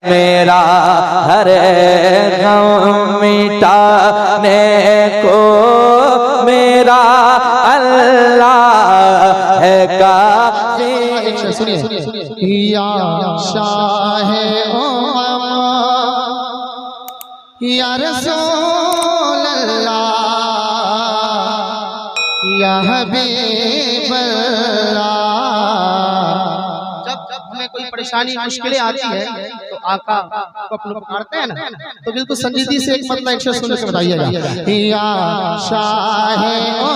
मेरा हर गम मिटाने को मेरा अल्लाह है काफी। सुनिए या शाहे या रसूल अल्लाह या हबीब अल्लाह। जब हमें कोई परेशानी मुश्किलें आती है तो आका को अपन पुकारते हैं ना, तो बिल्कुल संजीदगी से एक मतलब एक सुन के बताइएगा। या शाहे हो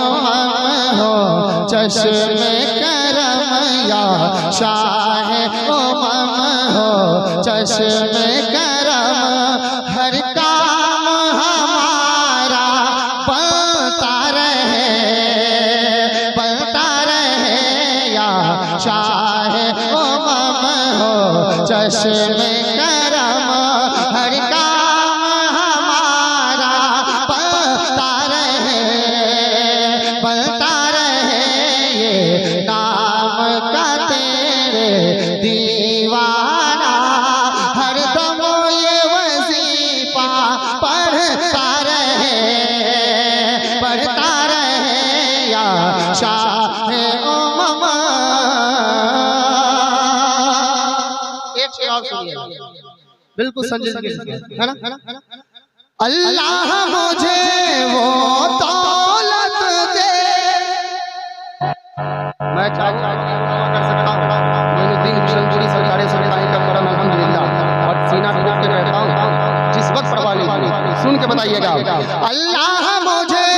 चश्मे करम या शाहे हो चश्मे करम, हर काम हमारा बनता रहे या शाहे हो चश्मे करम, हर काम हमारा बनता रहे ये नाम का तेरे दीवाना, हर दम ये वजीफा पढ़ता रहे या शाहे बिल्कुल संजीदगी है ना। अल्लाह मुझे वो दौलत दे, मैं कर सकता हूँ मोइनुद्दीन बिशनपुरी सरकारें सरकारी का करम अल्हम्दुलिल्लाह, और सीना ठोक के कहता हूँ जिस वक्त परवाह नहीं, सुन के बताइएगा। अल्लाह मुझे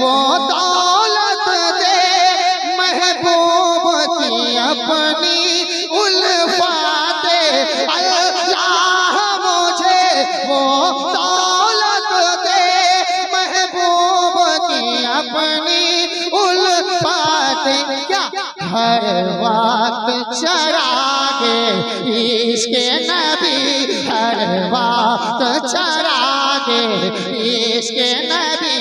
वो दौलत दे महबूब की अपनी उल्फाते, अल्लाह मुझे वो दौलत दे महबूब की अपनी उल्फाते, क्या हर वक्त चरागे इश्क़ नबी, हर वक्त चरागे इश्क़ नबी,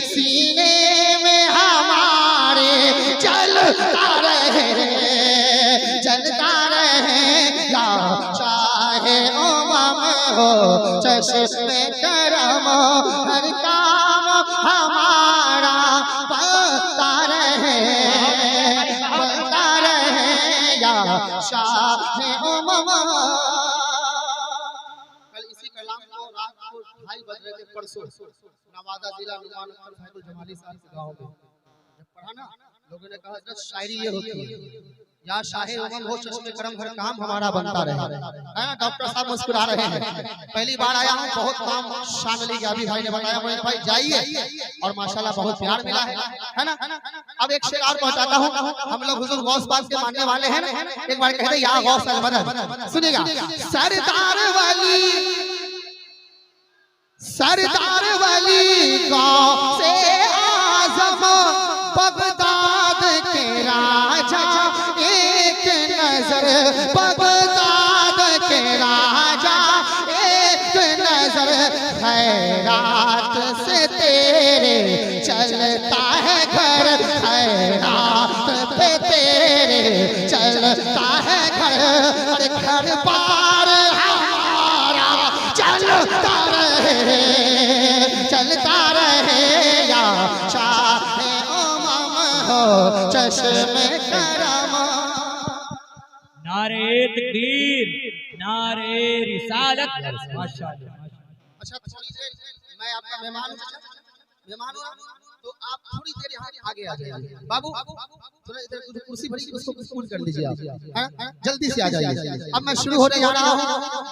सीने में हमारे चलता रहे या शाहे हो चश्मे करम, हर काम हमारा बनता रहे या शाहे कल इसी कलाम को रात को 2:30 बज रहे थे परसों नवादा जिला जमाली साहब के गाँव में जब पढ़ा ना, लोगों ने कहा हजरत शायरी ये होती है या शाहे उमम हो चश्मे करम, हर काम हमारा बनता रहे, है ना। डॉक्टर साहब मुस्कुरा रहे हैं, पहली बार आया हूँ, बहुत काम शामिल गाबी भाई ने बताया, बोले भाई जाइए, और माशाल्लाह बहुत प्यार मिला है ना। अब एक शेर और पहुंचाता हूँ, हम लोग हुजूर गौस पाक के मानने वाले हैं, एक बार कहते या गौस अल मदद, सुनिएगा। सरदार वाली गौस से आज़म बगदाद के राजा, एक नजर बगदाद के राजा, एक नजर खैरात से तेरे चलता है घर, खैरात पे तेरे चलता है घर, घर पार हमारा चलता रहे या शाहे चश्मे करम। नारे तकबीर, नारे रिसालत, माशाअल्लाह। अच्छा थोड़ी देर मैं आपका मेहमान हूँ, तो आप थोड़ी देर यहाँ आगे आ जाइए। बाबू थोड़ा इधर कुर्सी भरी उसको कूल कर दीजिए आप, जल्दी से आ जाइए। अब मैं शुरू होने जा रहा हूँ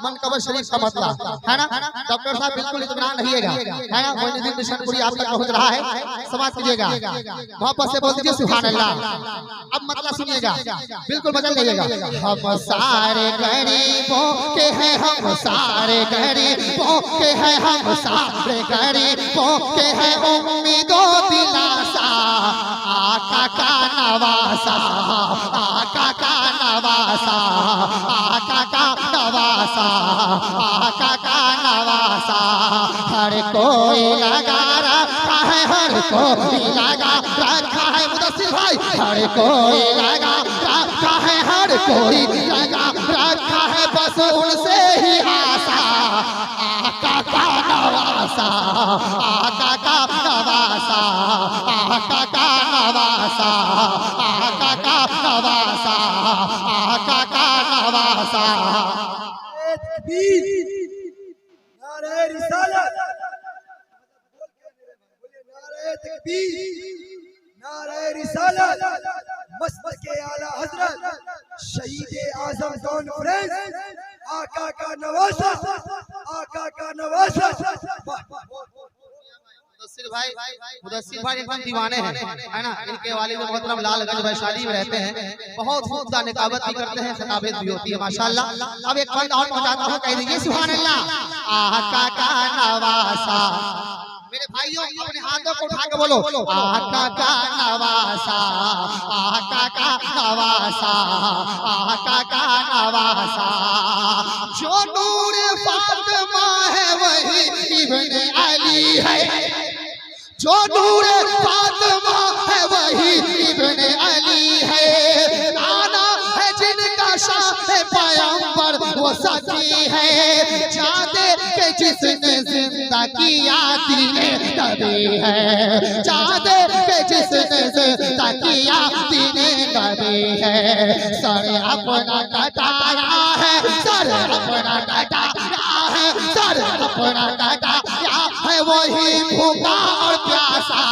मनकबर शरीफ का मतलब, है ना। डॉक्टर साहब बिल्कुल इत्मीनान रहिएगा, है ना। मोइनुद्दीन बिशनपुरी आप तक पहुँच रहा है, समाज कीजिएगा, मोहब्बत से बोल दीजिए सुभान अल्लाह। अब मतलब सुनिएगा, बिल्कुल बदल जाइएगा। हम सारे गरीबों के हैं, हम सारे गरीबों के हैं, हम सारे गरीबों के हैं, उम्मीदों दिलासा आका का नवासा, आका का नवासा, आका का नवासा, आका का नवासा, हर कोई लगा रखा है, हर कोई लगा रखा है मुदस्सिर भाई, हर कोई लगा रखा है, हर कोई लगा रखा है, बस उनसे ही नवासा, आका का नवासा, आका का नवासा, आका का नवासा, आका का नवासा। नारे रिसालत, नारे तकबीर, नारे रिसालत, मस्तके आला हजरत शहीद आजम कॉन्फ्रेंस, आका का नवासा, आका का नवासा। मुदस्सिर भाई एकदम दीवाने हैं, है ना। इनके वालिद मोहतरम लालगंज वैशाली में रहते हैं, बहुत खूबदा निकाबत भी करते हैं, खिताबत भी होती है माशाल्लाह। अब एक बंद और पहुंचाता हूं, कह दीजिए सुभान अल्लाह। आका का नवासा, मेरे भाइयों अपने हाथों को उठा के बोलो, आका का नवासा, आका का नवासा, आका का नवासा। जो नूर फातिमा है वही इब्ने अली है, जो नूर फातिमा है वही इब्ने अली है। नाना है जिनका शाह पैगंबर वो सची है, चाँदे के जिसने जिंदा किया दीने नबी है, चाँदे के जिसने जिंदा किया दीने नबी है। सर अपना कटाया है, सर अपना कटाया है, सर अपना कटाया है, वही भूखा और प्यासा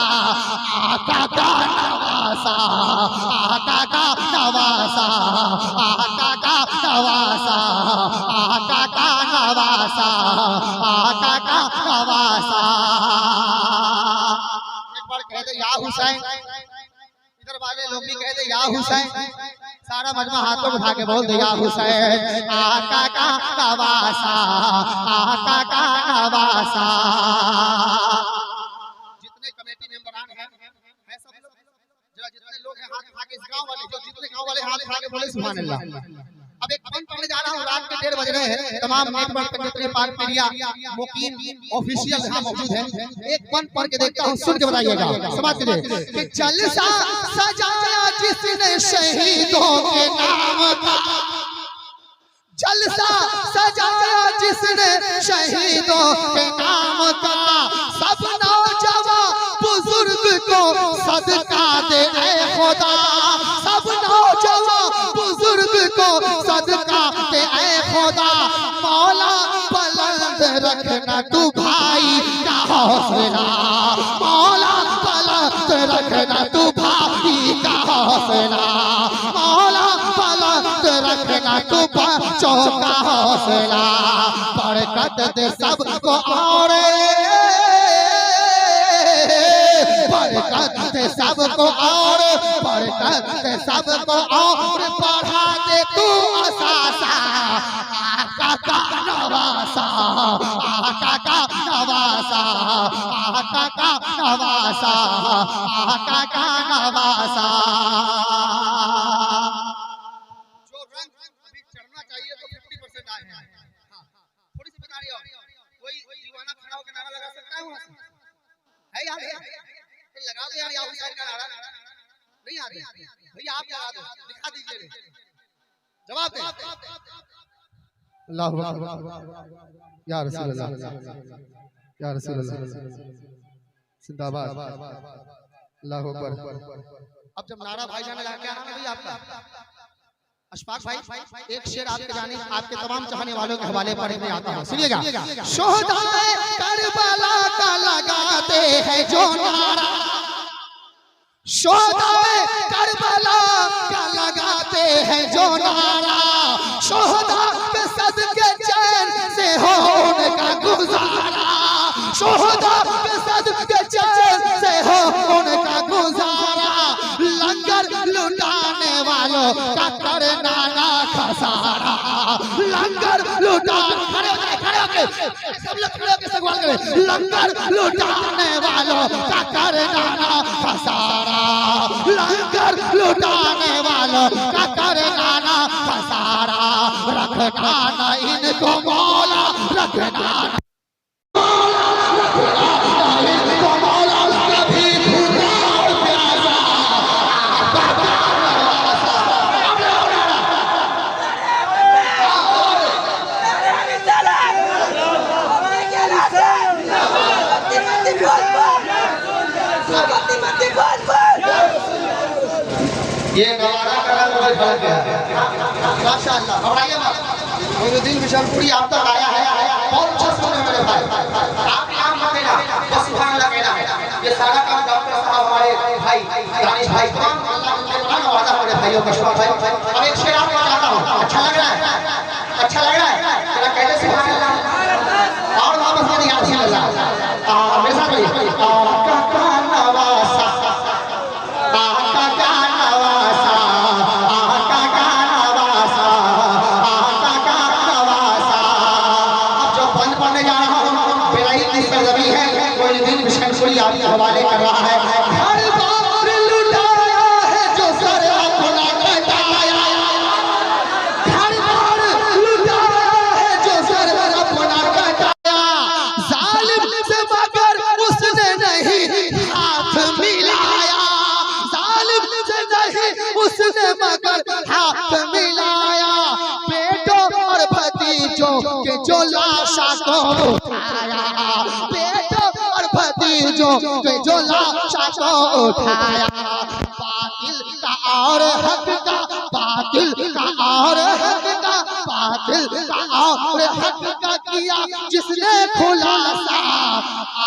आका का नवासा, आका का नवासा, आका का नवासा, आका का नवासा, आका का नवासा। एक बार कह दे या हुसैन, इधर वाले लोग भी कह दे या हुसैन, सारा मजमा हाथों उठा के बोल दे या हुसैन। आका का नवासा, आका का नवासा। जितने कमेटी मेंबरान हैं सब लोग, जरा जितने लोग हैं हाथ उठा के, इस गांव वाले जो जितने गांव वाले हाथ उठा के बोले सुभान अल्लाह। अब एक बंद पढ़ने जा रहा हूँ, रात के 1:30 बज रहे हैं, तमाम नेटवर्क पर जितने पाक मीडिया मुकीम ऑफिशियल यहाँ मौजूद हैं, एक बंद पढ़ के देखता हूँ, सुन के बताइएगा, समझ लीजिए कि जलसा सजाया जिसने शहीदों के नाम का, जलसा सजाया जिसने शहीदों के नाम का, सब नौजवान बुजुर्ग को सदका दे ऐ खुदा, सब नौजवान बुजुर्ग को सदका दे ऐ खुदा। मौला बुलंद रखना तू भाई का हौसला, मौला बुलंद रखना तू भाई का हौसला, मौला बुलंद रखना तू बच्चों का हौसला। बरकत दे सबको और बरकत दे सबको और बरकत दे सबको और बढ़ा दे तू असासा। आका का नवासा, आका का नवासा, आका का नवासा, आका का नवासा। जो रंग अभी चढ़ना चाहिए तो 50% आए हैं। हाँ, थोड़ी सी बता रही हो, कोई दीवाना खड़ा होकर नारा लगा सकता है वहां से? है यार, लगा दो यार, यहाँ साइड का नारा नहीं आते भैया, आप लगा दो, दिखा दीजिए, जवाब दे। अल्लाह या रसूल अल्लाह, या रसूल अल्लाह, जिंदाबाद, अल्लाह अकबर। अब जब नारा भाईजान लगा, क्या नाम है भैया आपका? अशफाक भाई, एक शेर आपके जाने, आपके तमाम चाहने वालों के हवाले पढ़ने आता हूँ, सुनिएगा। शोहदाए करबला का लगाते हैं जो नारा, शोहदाए करबला का लगाते हैं जो नारा, शोहदा के सदके चैन से हो उनका गुजारा, शोहदा के सदके चैन से हो उनका गुजारा। लंगर लुटाने वालों का करना ना खसारा, लंगर लुटा, खड़े होके सब लोग खड़े होके सवाल करें, लंगर लुटाने वालों का करना ना खसारा, लंगर लुटाने वालों का करना ना खसारा। रखना ना इनको मौला, रखना ना इनको मौला, कभी भूखा और प्यासा। नारे ये गवारा का रंग मुझे फर्क गया माशाअल्लाह। घबराइए मत, मोइनुद्दीन बिशनपुरी आप तक आया है, बहुत अच्छा सुन रहे मेरे भाई। आप नाम मत लेना, बस सुभान अल्लाह कहना है। ये सारा काम डॉक्टर साहब हमारे भाई दानिश भाई तमाम अल्लाह ने बड़ा नवाजा मेरे भाइयों का शुक्र भाई। अब एक शेर आपको बताता हूँ, अच्छा लग रहा है, अच्छा लग रहा है जरा कहते सुभान अल्लाह और वापस में नहीं आती अल्लाह। मेरे साथ बोलिए आका का नवासा, आका का नवासा, आका का नवासा, आका का नवासा। अब जो बंद पढ़ने जा रहा हूँ, बेराई की सरजमी है, मोइनुद्दीन बिशनपुरी आपके हवाले कर रहा है। हर बार लुटाया है जो सर अपना कटाया, हर बार लुटाया है जो सर अपना कटाया। जालिम से मगर उसने नहीं हाथ मिलाया, जालिम से नहीं उसने मगर हाथ मिलाया। बेटों और भतीजों के जो लाशा को उठाया, बेटों और भतीजों के जो लाशा को उठाया। बातिल का और हक का, बातिल का और हक का, बातिल का और हक का किया जिसने खुलासा।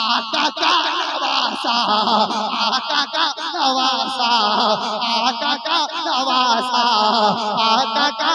आका का नवासा, आका का नवासा, आका का नवासा, आका का